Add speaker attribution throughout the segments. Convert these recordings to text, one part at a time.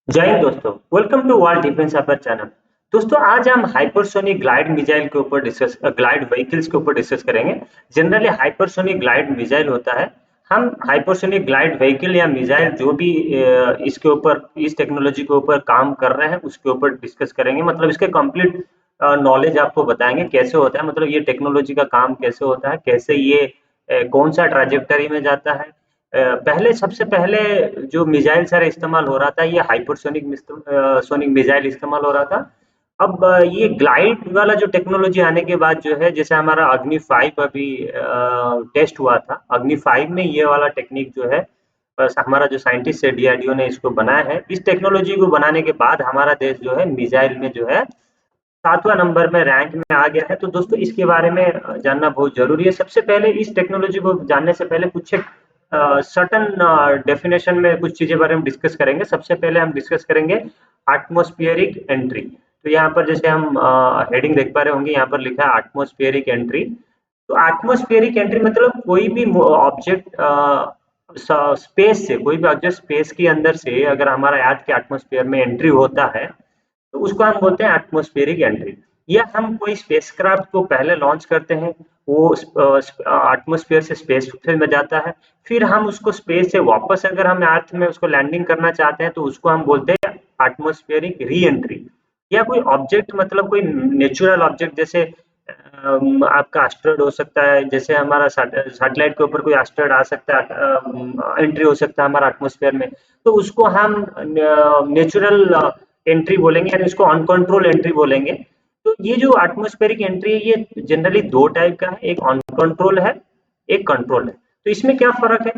Speaker 1: जय हिंद दोस्तों। Welcome to world defence upper channel. दोस्तों आज हम हाइपरसोनिक ग्लाइड मिसाइल के ऊपर ग्लाइड व्हीकल्स के ऊपर डिस्कस करेंगे। जनरली हाइपरसोनिक ग्लाइड मिसाइल होता है। हम हाइपरसोनिक ग्लाइड व्हीकल या मिसाइल जो भी इसके ऊपर इस टेक्नोलॉजी के ऊपर काम कर रहे हैं उसके ऊपर डिस्कस करेंगे। मतलब इसके कंप्लीट नॉलेज आपको बताएंगे कैसे होता है, मतलब ये टेक्नोलॉजी का काम कैसे होता है, कैसे ये कौन सा ट्राजेक्टरी में जाता है। पहले सबसे पहले जो मिसाइल सारा इस्तेमाल हो रहा था ये हाइपरसोनिक सोनिक मिसाइल इस्तेमाल हो रहा था। अब ये ग्लाइड वाला जो टेक्नोलॉजी आने के बाद जो है, जैसे हमारा अग्नि 5 अभी टेस्ट हुआ था, अग्नि 5 में ये वाला टेक्निक जो है, बस हमारा जो साइंटिस्ट है डीआरडीओ ने इसको बनाया है। इस टेक्नोलॉजी को बनाने के बाद हमारा देश जो है मिसाइल में जो है 7वां नंबर में रैंक में आ गया है। तो दोस्तों इसके बारे में जानना बहुत ज़रूरी है। सबसे पहले इस टेक्नोलॉजी को जानने से पहले कुछ एक सर्टेन डेफिनेशन में कुछ चीज़ें बारे में डिस्कस करेंगे। सबसे पहले हम डिस्कस करेंगे एटमॉस्फेरिक एंट्री। तो यहाँ पर जैसे हम हेडिंग देख पा रहे होंगे, यहाँ पर लिखा है एटमॉस्फेरिक एंट्री। तो एटमॉस्फेरिक एंट्री मतलब कोई भी ऑब्जेक्ट स्पेस से, कोई भी ऑब्जेक्ट स्पेस के अंदर से अगर हमारा अर्थ के एटमॉस्फेयर में एंट्री होता है तो उसको हम बोलते हैं एटमॉस्फेरिक एंट्री। या हम कोई स्पेसक्राफ्ट को पहले लॉन्च करते हैं, वो एटमॉस्फेयर से स्पेस में जाता है, फिर हम उसको स्पेस से वापस अगर हम अर्थ में उसको लैंडिंग करना चाहते हैं तो उसको हम बोलते हैं एटमॉस्फेरिक री एंट्री। या कोई ऑब्जेक्ट, मतलब कोई नेचुरल ऑब्जेक्ट, जैसे आपका एस्टेरॉयड हो सकता है, जैसे हमारा सैटेलाइट के ऊपर कोई एस्टेरॉयड आ सकता है, एंट्री हो सकता है हमारा एटमॉस्फेयर में, तो उसको हम नेचुरल एंट्री बोलेंगे, यानी इसको अनकंट्रोल एंट्री बोलेंगे। तो ये जो एटमॉस्फेरिक एंट्री है ये जनरली दो टाइप का है, एक अनकंट्रोल है, एक कंट्रोल है। तो इसमें क्या फर्क है?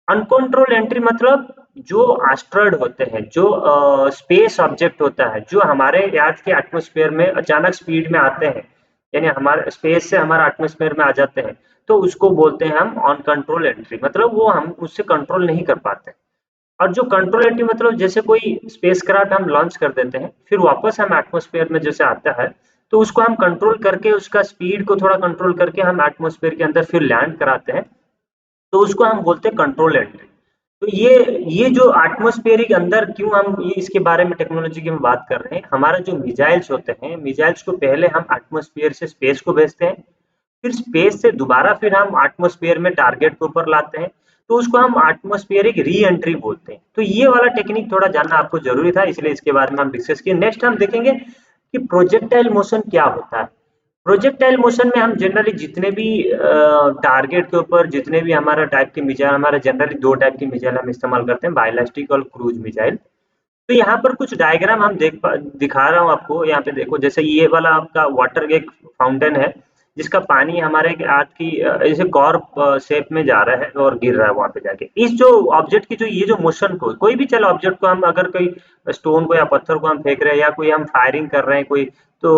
Speaker 1: अनकंट्रोल एंट्री मतलब जो एस्टेरॉयड होते हैं, जो स्पेस ऑब्जेक्ट होता है, जो हमारे अर्थ के एटमॉस्फेयर में अचानक स्पीड में आते हैं, यानी हमारे स्पेस से हमारा एटमॉस्फेयर में आ जाते हैं, तो उसको बोलते हैं हम अनकंट्रोल एंट्री। मतलब वो हम उससे कंट्रोल नहीं कर पाते। और जो कंट्रोल एंट्री मतलब जैसे कोई स्पेसक्राफ्ट हम लॉन्च कर देते हैं, फिर वापस हम एटमॉस्फेयर में जैसे आता है, तो उसको हम कंट्रोल करके उसका स्पीड को थोड़ा कंट्रोल करके हम एटमॉस्फेयर के अंदर फिर लैंड कराते हैं, तो उसको हम बोलते हैं कंट्रोल एंट्री। तो ये जो एटमॉस्फेरिक अंदर क्यों हम ये इसके बारे में टेक्नोलॉजी की हम बात कर रहे हैं, हमारा जो मिसाइल्स होते हैं, मिसाइल्स को पहले हम एटमॉस्फेयर से स्पेस को भेजते हैं, फिर स्पेस से दोबारा फिर हम एटमॉस्फेयर में टारगेट के ऊपर लाते हैं, तो उसको हम एटमॉस्फेरिक री एंट्री बोलते हैं। तो ये वाला टेक्निक थोड़ा जानना आपको जरूरी था, इसलिए इसके बारे में हम डिस्कस किए। नेक्स्ट हम देखेंगे कि प्रोजेक्टाइल मोशन क्या होता है। प्रोजेक्टाइल मोशन में हम जनरली जितने भी टारगेट के ऊपर जितने भी हमारा टाइप के मिसाइल, हमारा जनरली दो टाइप की मिसाइल हम इस्तेमाल करते हैं, बायोलास्टिक और क्रूज मिसाइल। तो यहाँ पर कुछ डायग्राम हम दिखा रहा हूँ आपको। यहाँ पे देखो, जैसे ये वाला आपका वाटर एक फाउंटेन है, जिसका पानी हमारे अर्थ की ऐसे कॉर्प शेप में जा रहा है और गिर रहा है वहां पे जाके। इस जो ऑब्जेक्ट की जो ये जो मोशन को, कोई भी चलो ऑब्जेक्ट को हम अगर कोई स्टोन को या पत्थर को हम फेंक रहे हैं, या कोई हम फायरिंग कर रहे हैं कोई, तो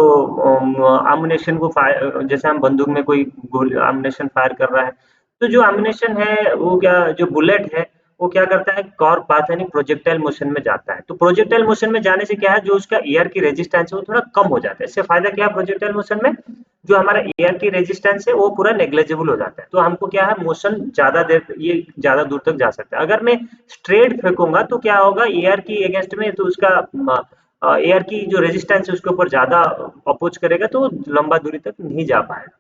Speaker 1: अम्युनिशन को फायर, जैसे हम बंदूक में कोई अम्युनिशन फायर कर रहा है, तो जो अम्युनिशन है वो क्या, जो बुलेट है वो क्या करता है, कॉर्क पाथ यानी प्रोजेक्टाइल मोशन में जाता है। तो प्रोजेक्टाइल मोशन में जाने से क्या है, जो उसका एयर की रेजिस्टेंस है वो थोड़ा कम हो जाता है। इससे फायदा क्या है प्रोजेक्टाइल मोशन में, जो हमारा एयर की रेजिस्टेंस है वो पूरा नेग्लेजिबल हो जाता है। तो हमको क्या है, मोशन ज्यादा देर, ये ज्यादा दूर तक जा सकता है। अगर मैं स्ट्रेट फेंकूंगा तो क्या होगा, एयर की अगेंस्ट में, तो उसका एयर की जो रेजिस्टेंस है उसके ऊपर ज्यादा अपोज करेगा, तो लंबा दूरी तक नहीं जा पाएगा।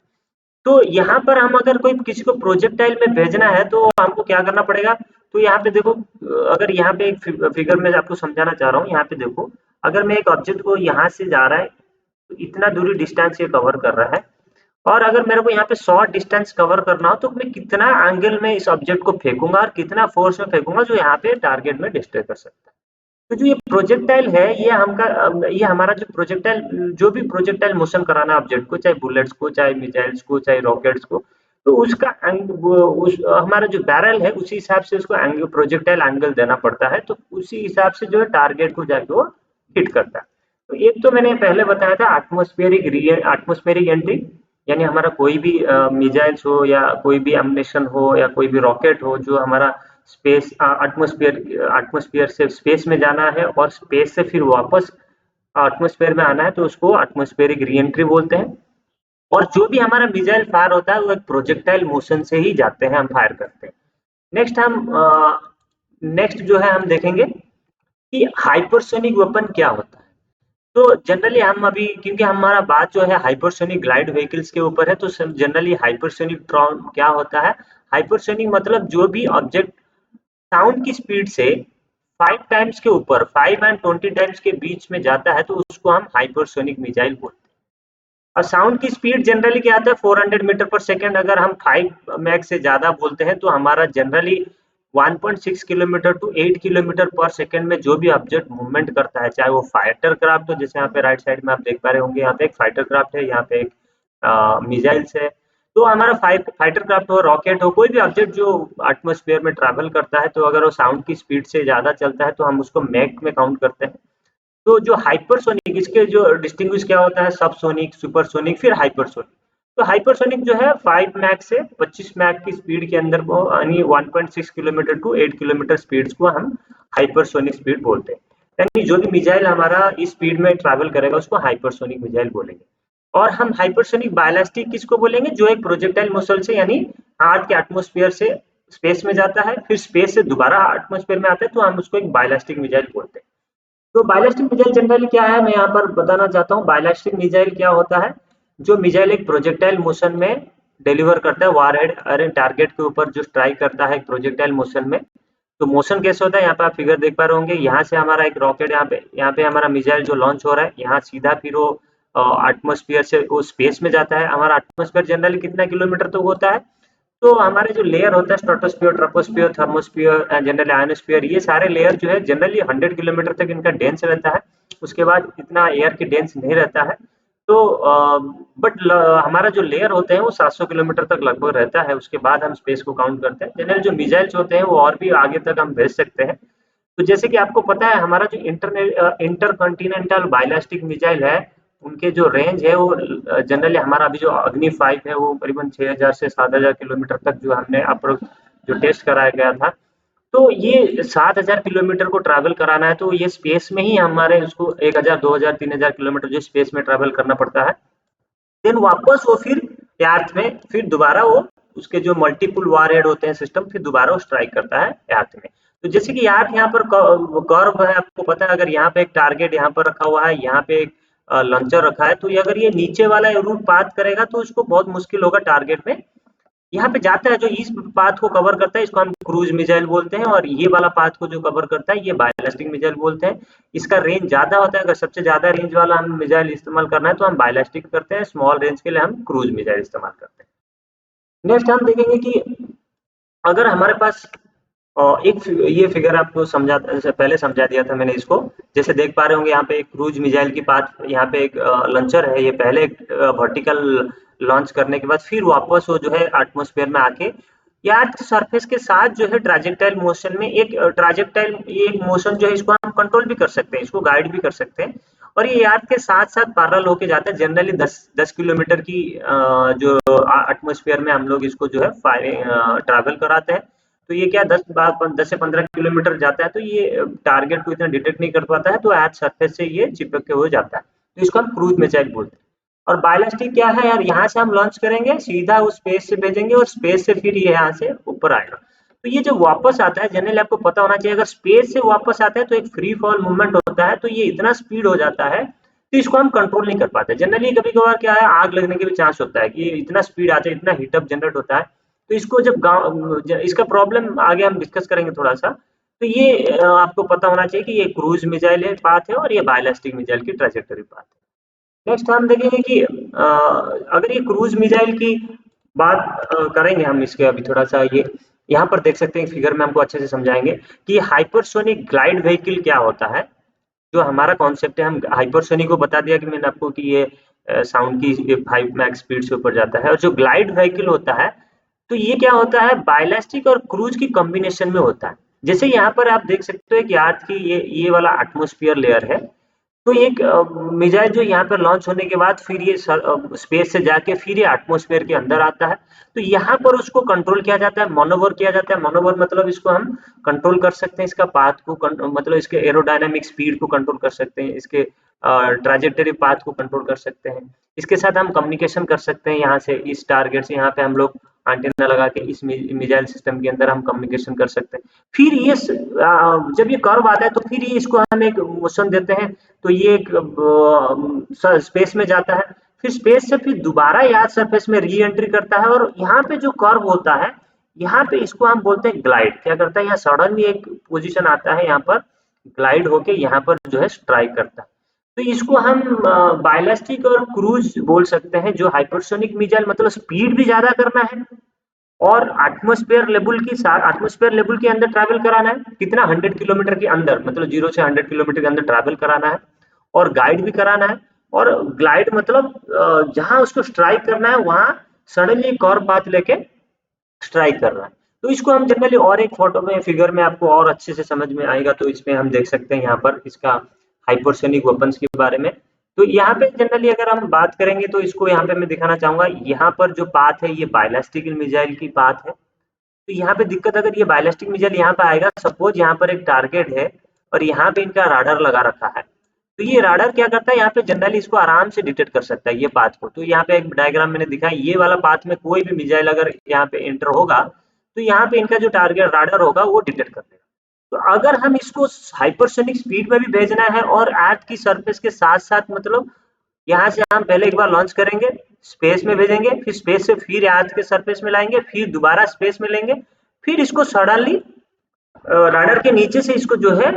Speaker 1: तो यहाँ पर हम अगर कोई किसी को प्रोजेक्टाइल में भेजना है तो हमको क्या करना पड़ेगा। तो यहाँ पे देखो, अगर यहाँ पे एक फिगर में आपको समझाना चाह रहा हूँ, यहाँ पे देखो, अगर मैं एक ऑब्जेक्ट को यहाँ से जा रहा है तो इतना दूरी डिस्टेंस ये कवर कर रहा है, और अगर मेरे को यहाँ पे शॉर्ट डिस्टेंस कवर करना हो तो मैं कितना एंगल में इस ऑब्जेक्ट को फेंकूंगा और कितना फोर्स में फेंकूंगा जो यहाँ पे टारगेट में डिस्ट्रॉय कर सकता है। तो जो ये प्रोजेक्टाइल है, ये हमारा जो प्रोजेक्टाइल, जो भी प्रोजेक्टाइल मोशन कराना ऑब्जेक्ट को, चाहे बुलेट्स को, चाहे मिसाइल्स को, चाहे रॉकेट्स को, तो उसका हमारा जो बैरल है उसी हिसाब से उसको प्रोजेक्टाइल एंगल देना पड़ता है, तो उसी हिसाब से जो है टारगेट को जाके वो हिट करता है। तो एक तो मैंने पहले बताया था एटमॉस्फेरिक एंट्री, यानी हमारा कोई भी मिसाइल्स हो या कोई भी एम्युनिशन हो या कोई भी रॉकेट हो जो हमारा स्पेस एटमॉस्फेयर एटमॉस्फेयर से स्पेस में जाना है और स्पेस से फिर वापस एटमॉस्फेयर में आना है, तो उसको एटमॉस्फेरिक री एंट्री बोलते हैं। और जो भी हमारा मिसाइल फायर होता है वो एक प्रोजेक्टाइल मोशन से ही जाते हैं, हम फायर करते हैं। नेक्स्ट हम नेक्स्ट जो है हम देखेंगे कि हाइपरसोनिक वेपन क्या होता है। तो जनरली हम अभी, क्योंकि हमारा बात जो है हाइपरसोनिक ग्लाइड व्हीकल्स के ऊपर है, तो जनरली हाइपरसोनिक ड्रोन क्या होता है। हाइपरसोनिक मतलब जो भी ऑब्जेक्ट साउंड की स्पीड से 5 टाइम्स के ऊपर, 5 एंड 20 टाइम्स के बीच में जाता है, तो उसको हम हाइपरसोनिक मिसाइल बोलते हैं। और साउंड की स्पीड जनरली क्या आता है, 400 मीटर पर सेकेंड। अगर हम 5 मैक से ज्यादा बोलते हैं तो हमारा जनरली 1.6 किलोमीटर टू 8 किलोमीटर पर सेकेंड में जो भी ऑब्जेक्ट मूवमेंट करता है, चाहे वो फाइटर क्राफ्ट हो, जैसे यहाँ पे राइट साइड में आप देख पा रहे होंगे, यहाँ पे एक फाइटर क्राफ्ट है, यहाँ पे एक मिसाइल्स है। तो हमारा फाइटर क्राफ्ट हो, रॉकेट हो, कोई भी ऑब्जेक्ट जो एटमॉस्फेयर में ट्रैवल करता है, तो अगर वो साउंड की स्पीड से ज्यादा चलता है तो हम उसको मैक में काउंट करते हैं। तो जो हाइपरसोनिक, इसके जो डिस्टिंग्विश क्या होता है, सबसोनिक, सुपरसोनिक, फिर हाइपरसोनिक। तो हाइपरसोनिक जो है 5 मैक से 25 मैक की स्पीड के अंदर को, यानी 1.6 किलोमीटर टू 8 किलोमीटर स्पीड्स को हम हाइपरसोनिक स्पीड बोलते हैं। यानी जो भी मिसाइल हमारा इस स्पीड में ट्रैवल करेगा उसको हाइपरसोनिक मिसाइल बोलेंगे। और हम हाइपरसोनिक बायलास्टिक किसको बोलेंगे, जो एक प्रोजेक्टाइल मोशन से, यानी अर्थ के एटमॉस्फेयर से स्पेस में जाता है, फिर स्पेस से दोबारा एटमॉस्फेयर में आता है, तो हम उसको एक बायलास्टिक मिसाइल बोलते हैं। तो बायलास्टिक मिसाइल जनरली क्या है, मैं यहाँ पर बताना चाहता हूँ। बायलास्टिक मिसाइल क्या होता है, जो मिसाइल एक प्रोजेक्टाइल मोशन में डिलीवर करता है, वारहेड अरे टारगेट के ऊपर जो स्ट्राइक करता है एक प्रोजेक्टाइल मोशन में। तो मोशन कैसे होता है, यहाँ पे आप फिगर देख पा रहे होंगे, यहाँ से हमारा एक रॉकेट, यहाँ पे हमारा मिसाइल जो लॉन्च हो रहा है, यहाँ सीधा फिर वो एटमॉस्फेयर से वो स्पेस में जाता है। हमारा एटमॉस्फेयर जनरली कितना किलोमीटर तक होता है, तो हमारे जो लेयर होता है, stratosphere, troposphere, thermosphere, generally ionosphere, ये सारे लेयर जो है जनरली 100 किलोमीटर तक इनका डेंस रहता है। उसके बाद इतना एयर की डेंस नहीं रहता है। तो बट हमारा जो लेयर होते हैं वो 700 किलोमीटर तक लगभग रहता है। उसके बाद हम स्पेस को काउंट करते हैं। जनरली जो मिसाइल्स होते हैं वो और भी आगे तक हम भेज सकते हैं। तो जैसे कि आपको पता है, हमारा जो इंटर कॉन्टिनेंटल बायलास्टिक मिसाइल है, उनके जो रेंज है वो जनरली, हमारा अभी जो अग्नि 5 है वो करीबन 6000 से 7000 किलोमीटर तक जो हमने अप्रोच जो टेस्ट कराया गया था। तो ये 7000 किलोमीटर को ट्रैवल कराना है, तो ये स्पेस में ही हमारे उसको 1000, 2000, 3000 किलोमीटर जो स्पेस में ट्रैवल करना पड़ता है। देन वापस वो फिर अर्थ में, फिर दोबारा वो उसके जो मल्टीपल वारहेड होते हैं सिस्टम, फिर दोबारा वो स्ट्राइक करता है अर्थ में। तो जैसे कि अर्थ यहाँ पर कर्व है, आपको पता है, अगर यहाँ पे एक टारगेट यहाँ पर रखा हुआ है, यहाँ पे एक लॉन्चर रखा है, तो ये अगर ये नीचे वाला रूट पाथ करेगा तो उसको बहुत मुश्किल होगा टारगेट में। यहाँ पे जाता है जो इस पाथ को कवर करता है, इसको हम क्रूज मिसाइल बोलते हैं, और ये वाला पाथ को जो कवर करता है ये बायलास्टिक मिसाइल बोलते हैं। इसका रेंज ज्यादा होता है। अगर सबसे ज्यादा रेंज वाला हम मिसाइल इस्तेमाल करना है तो हम बायलास्टिक करते हैं, स्मॉल रेंज के लिए हम क्रूज मिसाइल इस्तेमाल करते हैं। नेक्स्ट हम देखेंगे कि अगर हमारे पास एक ये फिगर आपको समझा, पहले समझा दिया था मैंने इसको। जैसे देख पा रहे होंगे यहाँ पे एक क्रूज मिसाइल की बात, यहाँ पे एक लॉन्चर है, ये पहले वर्टिकल लॉन्च करने के बाद फिर वापस वो जो है एटमॉस्फेयर में आके या अर्थ के सरफेस के साथ जो है ट्राजेक्टाइल मोशन में, एक ट्राजेक्टाइल, ये एक मोशन जो है इसको हम कंट्रोल भी कर सकते हैं, इसको गाइड भी कर सकते हैं। और ये अर्थ के साथ साथ पैरेलल होके जाता है। जनरली 10 किलोमीटर की जो एटमॉस्फेयर में हम लोग इसको जो है ट्रैवल कराते हैं। तो ये क्या 10 से 15 किलोमीटर जाता है, तो ये टारगेट को इतना डिटेक्ट नहीं कर पाता है, तो अर्थ सरफेस से ये चिपक के हो जाता है। तो इसको हम क्रूज मिसाइल बोलते हैं। और बायलास्टिक क्या है यार, यहाँ से हम लॉन्च करेंगे, सीधा उस स्पेस से भेजेंगे, और स्पेस से फिर ये यहाँ से ऊपर आएगा। तो ये जो वापस आता है, जनरली आपको पता होना चाहिए, अगर स्पेस से वापस आता है तो एक फ्री फॉल मूवमेंट होता है, तो ये इतना स्पीड हो जाता है, तो इसको हम कंट्रोल नहीं कर पाते। जनरली कभी कभार क्या है, आग लगने के भी चांस होता है कि इतना स्पीड आता है, इतना हीटअप जनरेट होता है। तो इसको जब इसका प्रॉब्लम आगे हम डिस्कस करेंगे थोड़ा सा। तो ये आपको पता होना चाहिए कि ये क्रूज मिसाइल है पाथ है, और ये बायलास्टिक मिसाइल की ट्रेजेक्टरी पाथ है। नेक्स्ट हम देखेंगे कि अगर ये क्रूज मिसाइल की बात करेंगे हम, इसके अभी थोड़ा सा ये यहाँ पर देख सकते हैं फिगर में, हमको अच्छे से समझाएंगे कि हाइपरसोनिक ग्लाइड व्हीकल क्या होता है। जो हमारा कॉन्सेप्ट है, हम हाइपरसोनिक को बता दिया कि मैंने आपको कि ये साउंड की 5 मैक स्पीड से ऊपर जाता है। और जो ग्लाइड व्हीकल होता है, तो ये क्या होता है, बायलास्टिक और क्रूज की कॉम्बिनेशन में होता है। जैसे यहाँ पर आप देख सकते हो कि अर्थ की ये वाला एटमॉस्फेयर लेयर है। तो एक मिसाइल जो यहाँ पर लॉन्च होने के बाद फिर ये स्पेस से जाके फिर ये एटमॉस्फेयर के अंदर आता है। तो यहाँ पर उसको कंट्रोल किया जाता है, मनोवर किया जाता है। मनोवर मतलब इसको हम कंट्रोल कर सकते हैं, इसका पाथ को मतलब इसके एरोडायनामिक स्पीड को कंट्रोल कर सकते हैं, इसके ट्राजेक्टरी पाथ को कंट्रोल कर सकते हैं। इसके साथ हम कम्युनिकेशन कर सकते हैं, यहाँ से इस टारगेट से यहाँ पे हम लोग एंटीना लगा के इस मिसाइल सिस्टम के अंदर हम कम्युनिकेशन कर सकते हैं। फिर ये जब ये कर्व आता है तो फिर ये इसको हम एक मोशन देते हैं, तो ये एक स्पेस में जाता है, फिर स्पेस से फिर दोबारा यार सरफेस में री एंट्री करता है, और यहाँ पे जो कर्व होता है, यहाँ पे इसको हम बोलते हैं ग्लाइड। क्या करता है, यहाँ सडनली एक पोजीशन आता है, यहाँ पर ग्लाइड होके यहाँ पर जो है स्ट्राइक करता है। तो इसको हम बायलिस्टिक और क्रूज बोल सकते हैं। जो हाइपरसोनिक मिसाइल मतलब स्पीड भी ज्यादा करना है और एटमॉस्फेयर लेवल के अंदर ट्रैवल कराना है। कितना, 100 किलोमीटर के अंदर, मतलब 0 से 100 किलोमीटर के अंदर ट्रैवल कराना है, और गाइड भी कराना है। और ग्लाइड मतलब जहां उसको स्ट्राइक करना है वहां सडनली कर्व पाथ लेके स्ट्राइक कर रहा है। तो इसको हम जनरली और एक फोटो में, फिगर में आपको और अच्छे से समझ में आएगा, तो इसमें हम देख सकते हैं यहाँ पर इसका हाइपरसोनिक वेपन्स के बारे में। तो यहाँ पे जनरली अगर हम बात करेंगे तो इसको यहाँ पे मैं दिखाना चाहूंगा, यहाँ पर जो पाथ है ये बायलिस्टिक मिसाइल की पाथ है। तो यहाँ पे दिक्कत, अगर ये बायलिस्टिक मिसाइल यहाँ पे आएगा, सपोज यहाँ पर एक टारगेट है और यहाँ पे इनका राडार लगा रखा है, तो ये राडार क्या करता है, यहाँ पे जनरली इसको आराम से डिटेक्ट कर सकता है ये पाथ को। तो यहाँ पे एक डायग्राम मैंने दिखाया, ये वाला पाथ में कोई भी मिसाइल अगर यहाँ पे एंटर होगा तो यहाँ पे इनका जो टारगेट राडार होगा वो डिटेक्ट कर देगा। तो अगर हम इसको हाइपरसोनिक स्पीड में भी भेजना है और अर्थ की सरफेस के साथ साथ, मतलब यहाँ से हम पहले एक बार लॉन्च करेंगे, स्पेस में भेजेंगे, फिर स्पेस से फिर अर्थ के सरफेस में लाएंगे, फिर दोबारा स्पेस में लेंगे, फिर इसको सडनली राडार के नीचे से इसको जो है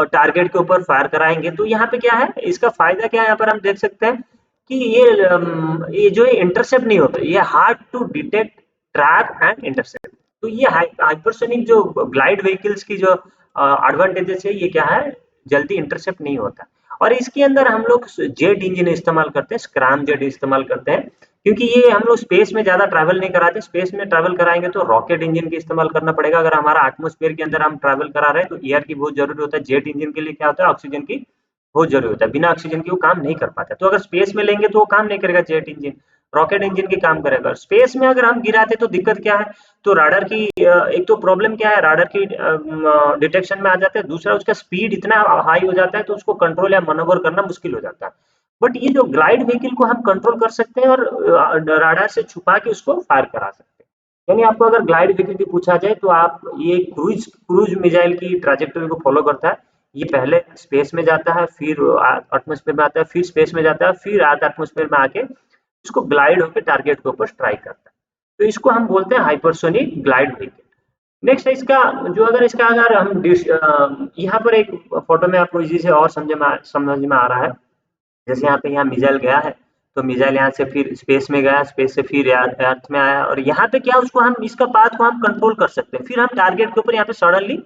Speaker 1: टारगेट के ऊपर फायर कराएंगे। तो यहाँ पे क्या है, इसका फायदा क्या है, यहाँ पर हम देख सकते हैं कि ये जो है इंटरसेप्ट नहीं होता, ये hard to detect, track and intercept. तो ये हाइपरसोनिक जो ग्लाइड व्हीकल्स की जो एडवांटेजेस है, ये क्या है, जल्दी इंटरसेप्ट नहीं होता। और इसके अंदर हम लोग जेट इंजन इस्तेमाल करते हैं, स्क्रैम जेट इस्तेमाल करते हैं, क्योंकि ये हम लोग स्पेस में ज्यादा ट्रैवल नहीं कराते। स्पेस में ट्रैवल कराएंगे तो रॉकेट इंजन का इस्तेमाल करना पड़ेगा। अगर हमारा एटमॉस्फेयर के अंदर हम ट्रैवल करा रहे हैं तो एयर की बहुत जरूरी होता है। जेट इंजन के लिए क्या होता है, ऑक्सीजन की बहुत जरूरी होता है, बिना ऑक्सीजन के वो काम नहीं कर पाता। तो अगर स्पेस में लेंगे तो वो काम नहीं करेगा जेट इंजन, रॉकेट इंजन की काम करेगा। स्पेस में अगर हम गिराते तो दिक्कत क्या है, तो राडार की एक तो प्रॉब्लम क्या है, राडार की डिटेक्शन में आ जाता है, दूसरा उसका स्पीड इतना हाई हो जाता है तो उसको कंट्रोल या मनोवर करना मुश्किल हो जाता है। बट ये जो ग्लाइड व्हीकल को हम कंट्रोल कर सकते हैं और राडार से छुपा के उसको फायर करा सकते हैं। यानी आपको अगर ग्लाइड व्हीकल की पूछा जाए तो आप ये क्रूज क्रूज मिसाइल की ट्रैजेक्टरी को फॉलो करता है। ये पहले स्पेस में जाता है, फिर एटमॉस्फेयर में आता है, फिर स्पेस में जाता है, फिर अर्थ एटमॉस्फेयर में आके इसको ग्लाइड होकर टारगेट के ऊपर स्ट्राइक करता है। तो इसको हम बोलते हैं हाइपरसोनिक ग्लाइड व्हीकल। नेक्स्ट है इसका जो, अगर हम यहाँ पर एक फोटो में आपको इजी से और समझ में आ रहा है। जैसे यहाँ मिसाइल गया है, तो मिसाइल यहाँ से फिर स्पेस में गया, स्पेस से फिर अर्थ में आया, और यहाँ पे क्या, उसको हम इसका पाथ को हम कंट्रोल कर सकते हैं। फिर हम टारगेट के ऊपर यहाँ पे सडनली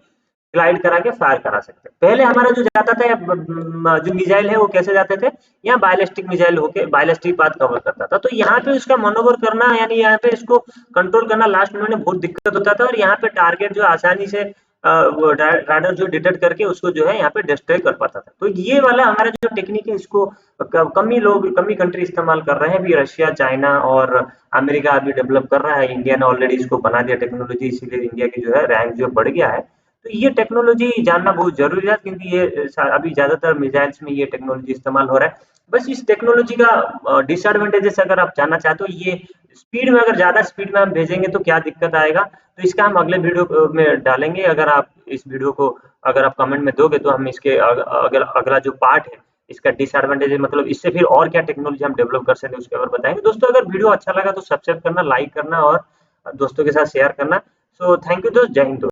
Speaker 1: ग्लाइड करा के फायर करा सकते हैं। पहले हमारा जो जाता था जो मिसाइल है वो कैसे जाते थे, यहाँ बायलिस्टिक मिसाइल होके बायलिस्टिक पाथ कवर करता था। तो यहाँ पे उसका मनोवर करना, यानी यहाँ पे इसको कंट्रोल करना लास्ट में बहुत दिक्कत होता था, और यहाँ पे टारगेट जो आसानी से वो राडर जो डिटेक्ट करके उसको जो है यहाँ पे डिस्ट्रॉय कर पाता था। तो ये वाला हमारा जो टेक्निक है, इसको कम ही कंट्री इस्तेमाल कर रहे हैं। अभी रशिया, चाइना और अमेरिका अभी डेवलप कर रहा है। इंडिया ने ऑलरेडी इसको बना दिया टेक्नोलॉजी, इसीलिए इंडिया की जो है रैंक जो बढ़ गया है। तो ये टेक्नोलॉजी जानना बहुत जरूरी है, क्योंकि ये अभी ज्यादातर मिसाइल्स में ये टेक्नोलॉजी इस्तेमाल हो रहा है। बस इस टेक्नोलॉजी का डिसएडवांटेजेस अगर आप जानना चाहते हो, ये स्पीड में, अगर ज्यादा स्पीड में हम भेजेंगे तो क्या दिक्कत आएगा, तो इसका हम अगले वीडियो में डालेंगे। अगर आप इस वीडियो को अगर आप कमेंट में दोगे तो हम इसके अगला जो पार्ट है, इसका डिसएडवांटेज मतलब इससे फिर और क्या टेक्नोलॉजी हम डेवलप कर सकते हैं उसके बारे में बताएंगे। दोस्तों अगर वीडियो अच्छा लगा तो सब्सक्राइब करना, लाइक करना और दोस्तों के साथ शेयर करना। सो थैंक यू दोस्त, जय हिंद।